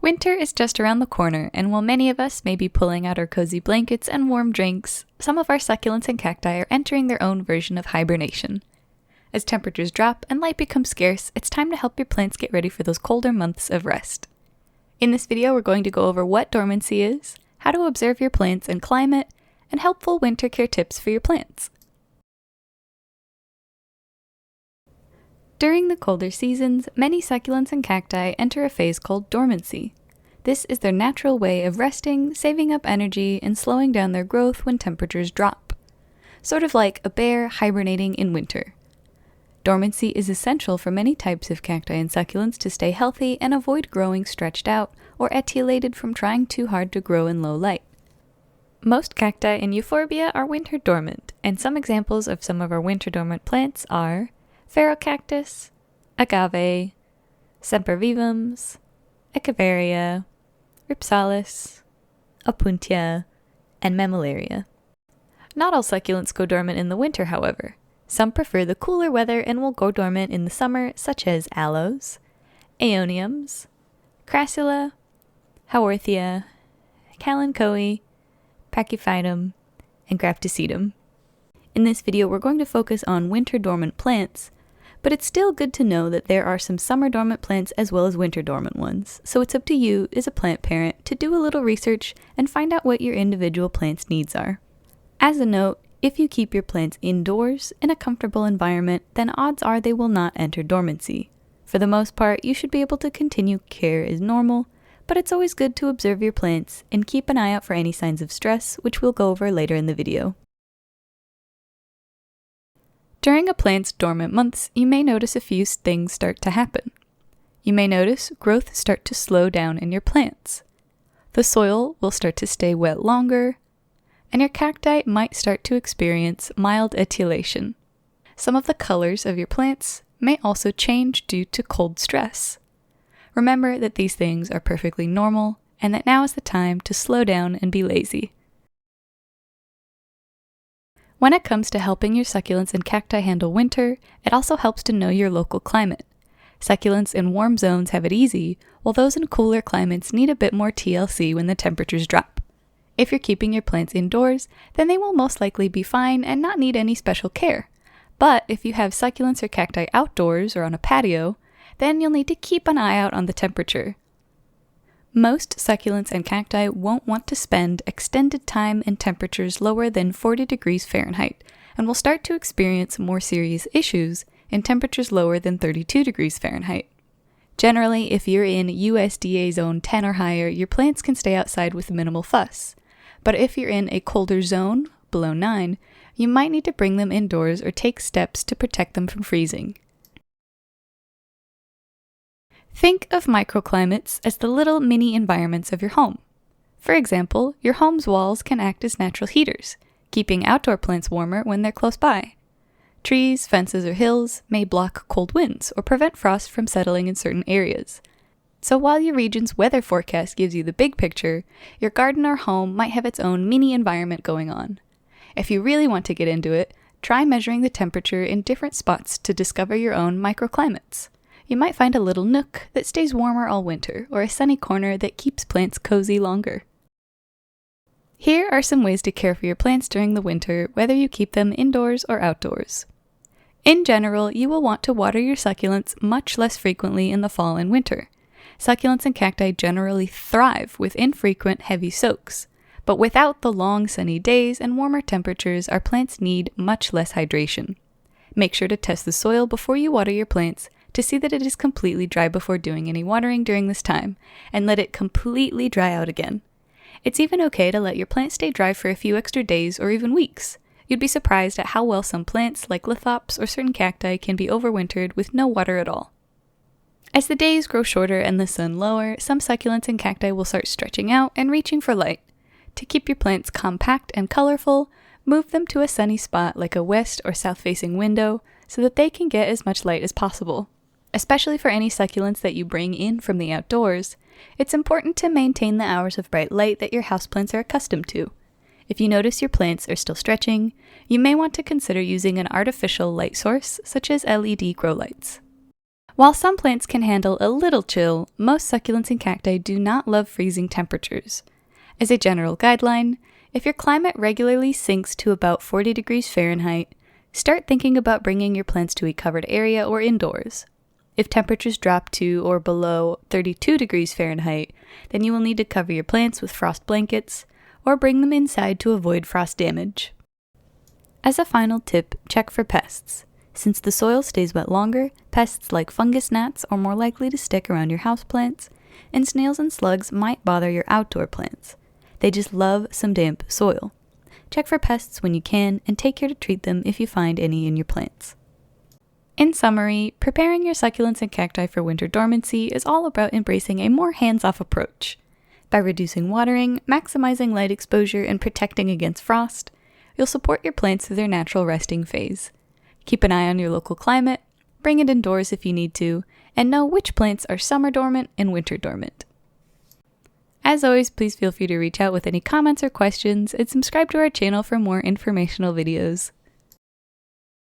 Winter is just around the corner, and while many of us may be pulling out our cozy blankets and warm drinks, some of our succulents and cacti are entering their own version of hibernation. As temperatures drop and light becomes scarce, it's time to help your plants get ready for those colder months of rest. In this video, we're going to go over what dormancy is, how to observe your plants and climate, and helpful winter care tips for your plants. During the colder seasons, many succulents and cacti enter a phase called dormancy. This is their natural way of resting, saving up energy, and slowing down their growth when temperatures drop. Sort of like a bear hibernating in winter. Dormancy is essential for many types of cacti and succulents to stay healthy and avoid growing stretched out or etiolated from trying too hard to grow in low light. Most cacti and euphorbia are winter dormant, and some examples of some of our winter dormant plants are Ferocactus, Agave, Sempervivums, Echeveria, Ripsalis, Opuntia, and Mammillaria. Not all succulents go dormant in the winter, however. Some prefer the cooler weather and will go dormant in the summer, such as aloes, aeoniums, crassula, haworthia, kalanchoe, pachyphytum, and graptosedum. In this video, we're going to focus on winter dormant plants, but it's still good to know that there are some summer dormant plants as well as winter dormant ones, so it's up to you as a plant parent to do a little research and find out what your individual plant's needs are. As a note, if you keep your plants indoors in a comfortable environment, then odds are they will not enter dormancy. For the most part, you should be able to continue care as normal, but it's always good to observe your plants and keep an eye out for any signs of stress, which we'll go over later in the video. During a plant's dormant months, you may notice a few things start to happen. You may notice growth start to slow down in your plants. The soil will start to stay wet longer, and your cacti might start to experience mild etiolation. Some of the colors of your plants may also change due to cold stress. Remember that these things are perfectly normal, and that now is the time to slow down and be lazy. When it comes to helping your succulents and cacti handle winter, it also helps to know your local climate. Succulents in warm zones have it easy, while those in cooler climates need a bit more TLC when the temperatures drop. If you're keeping your plants indoors, then they will most likely be fine and not need any special care. But if you have succulents or cacti outdoors or on a patio, then you'll need to keep an eye out on the temperature. Most succulents and cacti won't want to spend extended time in temperatures lower than 40 degrees Fahrenheit and will start to experience more serious issues in temperatures lower than 32 degrees Fahrenheit. Generally, if you're in USDA zone 10 or higher, your plants can stay outside with minimal fuss. But if you're in a colder zone, below 9, you might need to bring them indoors or take steps to protect them from freezing. Think of microclimates as the little mini environments of your home. For example, your home's walls can act as natural heaters, keeping outdoor plants warmer when they're close by. Trees, fences, or hills may block cold winds or prevent frost from settling in certain areas. So while your region's weather forecast gives you the big picture, your garden or home might have its own mini environment going on. If you really want to get into it, try measuring the temperature in different spots to discover your own microclimates. You might find a little nook that stays warmer all winter, or a sunny corner that keeps plants cozy longer. Here are some ways to care for your plants during the winter, whether you keep them indoors or outdoors. In general, you will want to water your succulents much less frequently in the fall and winter. Succulents and cacti generally thrive with infrequent heavy soaks, but without the long sunny days and warmer temperatures, our plants need much less hydration. Make sure to test the soil before you water your plants to see that it is completely dry before doing any watering during this time, and let it completely dry out again. It's even okay to let your plant stay dry for a few extra days or even weeks. You'd be surprised at how well some plants, like lithops or certain cacti, can be overwintered with no water at all. As the days grow shorter and the sun lower, some succulents and cacti will start stretching out and reaching for light. To keep your plants compact and colorful, move them to a sunny spot like a west or south-facing window so that they can get as much light as possible. Especially for any succulents that you bring in from the outdoors, it's important to maintain the hours of bright light that your houseplants are accustomed to. If you notice your plants are still stretching, you may want to consider using an artificial light source such as LED grow lights. While some plants can handle a little chill, most succulents and cacti do not love freezing temperatures. As a general guideline, if your climate regularly sinks to about 40 degrees Fahrenheit, start thinking about bringing your plants to a covered area or indoors. If temperatures drop to or below 32 degrees Fahrenheit, then you will need to cover your plants with frost blankets or bring them inside to avoid frost damage. As a final tip, check for pests. Since the soil stays wet longer, pests like fungus gnats are more likely to stick around your houseplants, and snails and slugs might bother your outdoor plants. They just love some damp soil. Check for pests when you can, and take care to treat them if you find any in your plants. In summary, preparing your succulents and cacti for winter dormancy is all about embracing a more hands-off approach. By reducing watering, maximizing light exposure, and protecting against frost, you'll support your plants through their natural resting phase. Keep an eye on your local climate, bring it indoors if you need to, and know which plants are summer dormant and winter dormant. As always, please feel free to reach out with any comments or questions, and subscribe to our channel for more informational videos.